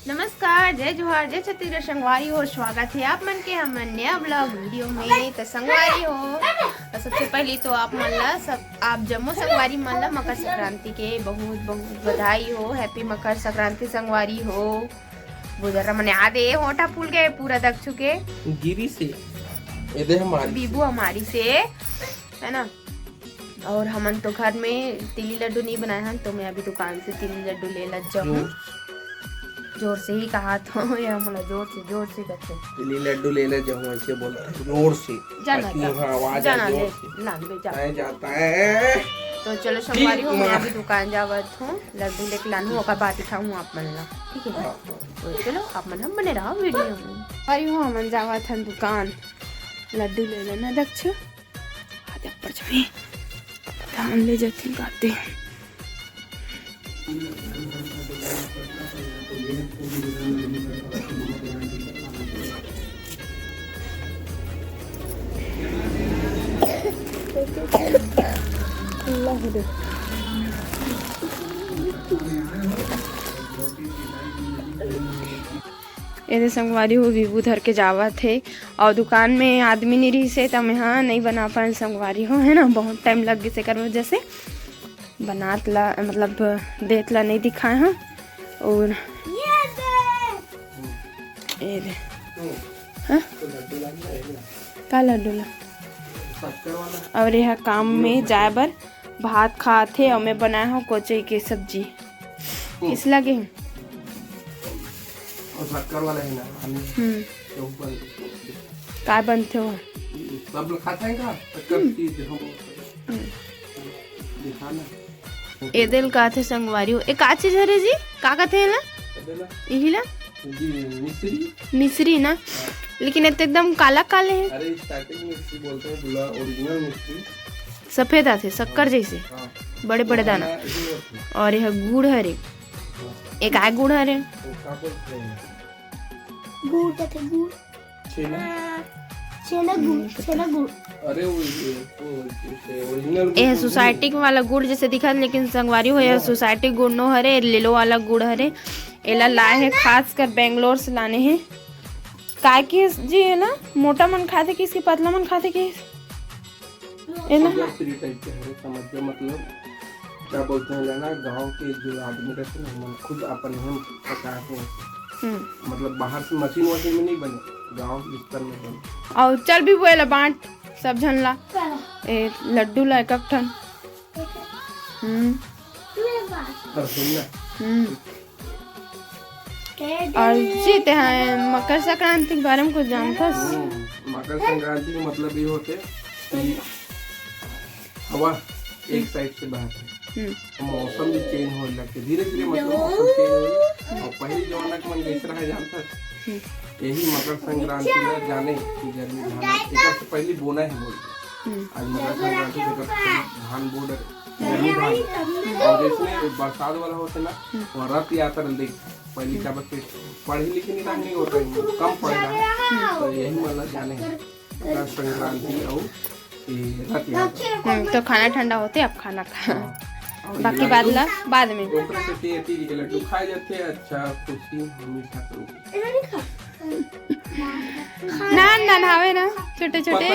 नमस्कार, जय जोहार, जय छत्तीसगढ़ संगवारी हो। स्वागत है आप मन के हमन नया ब्लॉग वीडियो में। तो संगवारी हो, तो सबसे पहले तो आप मन ला आप जम्मू संगवारी मन ला मकर संक्रांति के बहुत बहुत बधाई हो। हैप्पी मकर संक्रांति संगवारी हो। गुजरा मने आधे होठा फूल गए पूरा दख चुके गिरी से हमारी बीबू हमारी से है ना। और हमन तो घर में तिली लड्डू नहीं बनाए हैं, तो मैं अभी दुकान से तिली लड्डू ले लग जाऊँ। जोर से ही कहा तो ये हमला जोर से करते तिली लड्डू ले ले जाऊँ, ऐसे बोला जोर से जाना आवाज जाना जोर से जाता है। तो चलो सोमवारी हो, मैं अभी दुकान जावत हूँ, लड्डू लेके लानू ओका बात खाऊँ आप मन ला, ठीक है। तो चलो आप मन हम बने रहो वीडियो में। अरे हो हमन जावत हन दुकान, लड्डू ले लेना दक्ष आजा पर छवे हम ले जाती गाते। ये संगवारी हो विभू धर के जावा थे और दुकान में आदमी नहीं रही से तो मैं हाँ नहीं बना पाए संगवारी हो, है ना। बहुत टाइम लग गई से कर वजह से बनात ला मतलब देत ला नहीं दिखाए हैं। और ये दे हाँ का लड्डू ला और यह काम में जाए बर भात खाते और मैं बनाया हूँ कोचई के सब्जी इस लगे हूँ। वाला है ना का बनते हो सब लोग खाते हैं का ए दिल का थे संगवारी हो। एक चीज हरे जी का कहते हैं ना यही ला मिश्री ना, लेकिन ये तो एकदम काला काले हैं। अरे स्टार्टिंग मिश्री बोलते हैं, बुला ओरिजिनल मिश्री सफेद आते शक्कर जैसे बड़े बड़े दाना। और यह गुड़ हरे, एक आय गुड़ हरे गुड़ कहते गुड़ छेना गुड़। अरे वो ओरिजिनल यह सोसाइटी वाला गुड़ जैसे दिखा, लेकिन संगवारी हो यह सोसाइटी गुड़ नो हरे, लेलो वाला गुड़ हरे। एला लाए हैं खास कर बेंगलोर से लाने हैं। काय की जी है ना, मोटा मन खाते कि इसकी पतला मन खाते कि है ना। फ्री टाइप के है, समझ मतलब क्या बोलते हैं ना, गांव के जो आदमी रहते हैं ना खुद अपन हम पकाते हैं, मतलब बाहर से मशीन में नहीं बने, गांव के स्तर में बने। और चल भी बोला बांट सब झन ला ए लड्डू ला एक ठन। और जीते हैं मकर संक्रांति के बारे में कुछ जानता है? मकर संक्रांति का मतलब ये होते कि हवा एक साइड से बहता है, मौसम भी चेंज होने लगते धीरे धीरे, मतलब मौसम चेंज हो। और पहले जमाना के मन कैसे रहा जानता यही मकर संक्रांति में जाने की गर्मी धान एक से पहले बोना है बोलते। आज मकर संक्रांति से धान बोल गर्मी धान, और जैसे बरसात वाला होता ना वो रथ यात्रा देख पहले क्या बच्चे पढ़ी लिखी नहीं होता, कम पढ़ रहा है, तो यही मतलब जाने मकर संक्रांति और रथ यात्रा। तो खाना ठंडा होते अब खाना खा बाकी बाद में लड्डू खाए जाते हैं। अच्छा खुशी हमेशा करो ना नहावे ना छोटे छोटे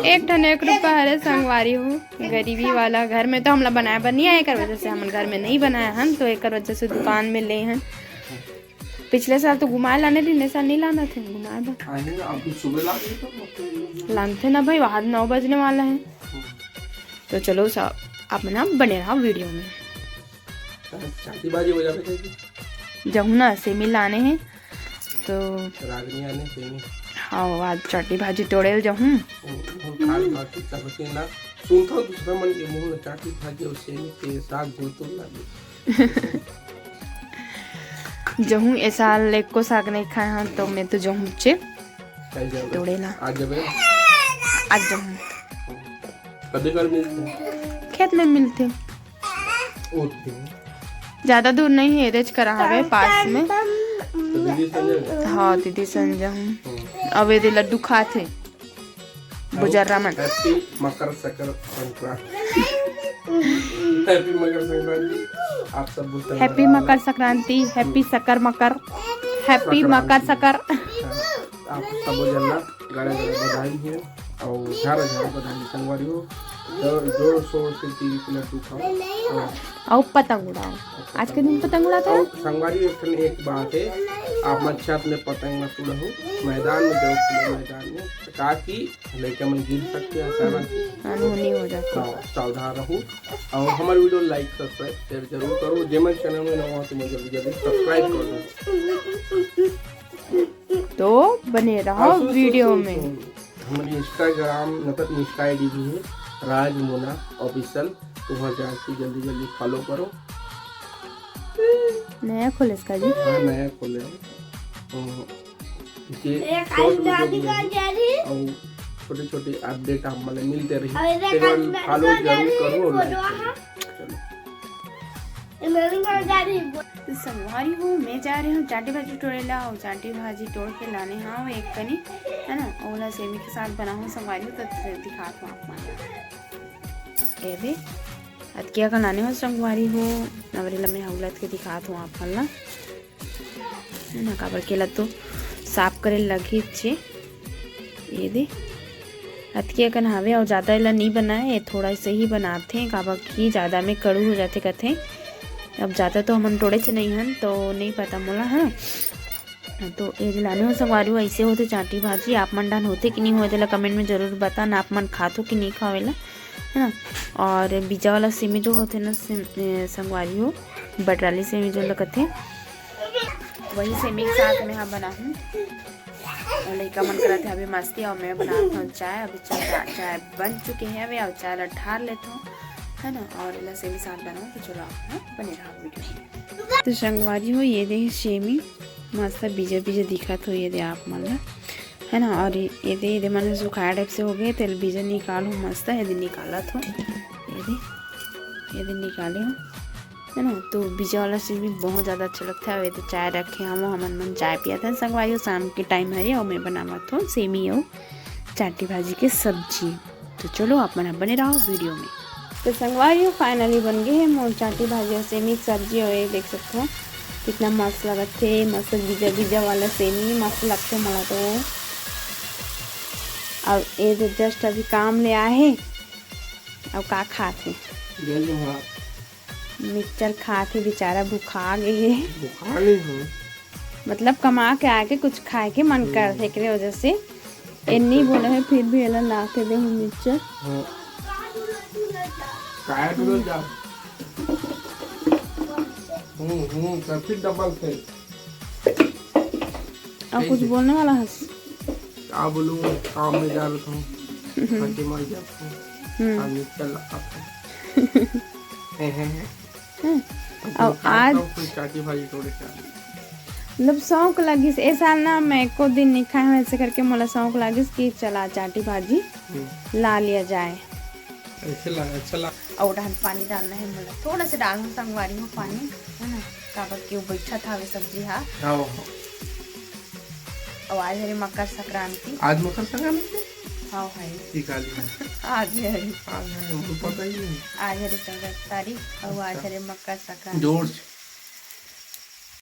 एक ठन 1 रुपया हरे संगवारी हो। गरीबी वाला घर में तो हमला बनाया पर नहीं है, एक वजह से हम घर में नहीं बनाया हम, तो एक वजह से दुकान में ले हैं। पिछले साल तो घुमाए लाने थे, साल नहीं लाना थे घुमाए लाने थे ना भाई, वहाँ 9 बजने वाला है। तो चलो सब आप ना बने रहा वीडियो में। जाऊँ ना सेमी लाने हैं तो हाँ आज चाटी भाजी तोड़े जाऊँ। जहूँ ऐसा लेक को साग नहीं खाए हैं, तो मैं तो जहूँ चे तोड़े ला आज जहूँ खेत में मिलते ज्यादा दूर नहीं है, एरेज करा है पास में। हाँ दीदी संजय हूँ अब ये लड्डू खाते बुजर्रा मन। मकर संक्रांति हैप्पी मकर संक्रांति। आप सब बोलते हैं happy Makar Sankranti, happy sucker मकर, हैप्पी मकर सकर। आप सब जल्ला गाड़ा गाड़ा बधाई है और झारा झारा बधाई संगवारी हो। जोर शोर से टीवी पे लड्डू खाओ और पतंग उड़ाओ। आज के दिन पतंग उड़ाते और हैं। संगवारी एक बात है, आप मत छत में पतंग मत उड़ाओ, मैदान में जाओ, खुले मैदान में, ताकि लड़के मन गिर सकते हैं, अचानक अनहोनी हो जाती है। हाँ, सावधान रहो और हमारे वीडियो लाइक सब्सक्राइब शेयर जरूर करो। जेमन चैनल में नवा तो मुझे जल्दी जल्दी सब्सक्राइब कर दो। तो बने रहो वीडियो में। हमारी इंस्टाग्राम मतलब इंस्टा आई डी भी है राजमुना ऑफिशियल, तो वहाँ जाके जल्दी जल्दी फॉलो करो। नया खोले इसका जी। हाँ नया खोले और छोटे छोटे अपडेट आप मतलब मिलते रही, फॉलो जरूर करो। तो संगवारी हो, मैं जा रही हूँ चाटी भाजी तोड़ेला और चाटी भाजी तोड़ के लाने हाँ वो एक कनी है ना, ओला सेमी के साथ बना हूँ संगवारी हो, तो दिखाता हूँ आप ए दे अत क्या बनाने हो संगवारी हो नवरेला में हौलत के दिखाता हूँ आप ना है ना। काबर केला तो साफ करे लगी छे ये दे अतकिया कन हावे और ज़्यादा इला नहीं बनाए, थोड़ा से ही बनाते हैं काबर की ज़्यादा में कड़ू हो जाते कथे। अब ज़्यादा तो हमन तोड़े से नहीं हन तो नहीं पता मोला है। तो एक लाने हो संगवारी हो ऐसे होते चाटी भाजी। आप मन डान होते कि नहीं होते ला कमेंट में ज़रूर बताना, आप मन खातो कि नहीं खावेला है ना। और बीजा वाला सेमी जो होते ना संगवारी हो बटराली सेमी जो लगते वही सेमी के साथ में हाँ बना हूँ। और लड़का मन करा था अभी मस्ती और मैं बनाता हूँ चाय। अभी चाय बन चुके हैं अभी और चाय ठार लेता हूँ है ना। और इला सेमी साथ बनाऊँ तो चलो आप बने रहा वीडियो। तो संगवारी हो ये देखिए सेमी मस्त बीजे बीजे दिखा तो ये दे आप मन है ना। और ये दे मैंने सुखाया टाइप से हो गए तेल बीजे निकालो मस्त ये निकाला तो ये दे निकाले हो है ना। तो बीजा वाला चीज़ भी बहुत ज़्यादा अच्छा लगता है। वे तो चाय रखे हम मन चाय पिया था संगवारी हो शाम के टाइम है और मैं बनावा तो सेमी हो चाटी भाजी के सब्जी। तो चलो आप मन बने रहो वीडियो में। तो संगवारी हो फाइनली बन गए हैं मोर चाटी भाजी और सेमी सब्जी। और ये देख सकते हो कितना मस्त लगत थे, मस्त बीजा बीजा वाला सेमी मस्त लगते मला तो। और ये तो जस्ट अभी काम ले आए हैं और का खाते मिक्सचर खाते बेचारा भूखा गए है। मतलब कमा के आके कुछ खाए के मन कर थे के वजह से इन्नी बोले है फिर भी एला ला के दे मिक्सचर फिर डबल थे। और कुछ बोलने वाला है क्या बोलूं, काम में जा रहा हूँ मर जाता हूँ चल और आज चाटी भाजी तोड़े मतलब शौक लगी ऐसा ना मैं को दिन नहीं खाए वैसे करके मोला शौक लगी कि चला चाटी भाजी ला लिया जाए। ऐसे लगा चला और डाल पानी डालना है मोला थोड़ा सा डालूं संगवारी में पानी है ना। काबर क्यों बैठा था वे सब्जी हाँ। और आज है मकर संक्रांति। आज मकर संक्रांति हाँ भाई आज है मुझे पता ही नहीं। आज है 14 तारीख और आज है मकर संक्रांति। जोर से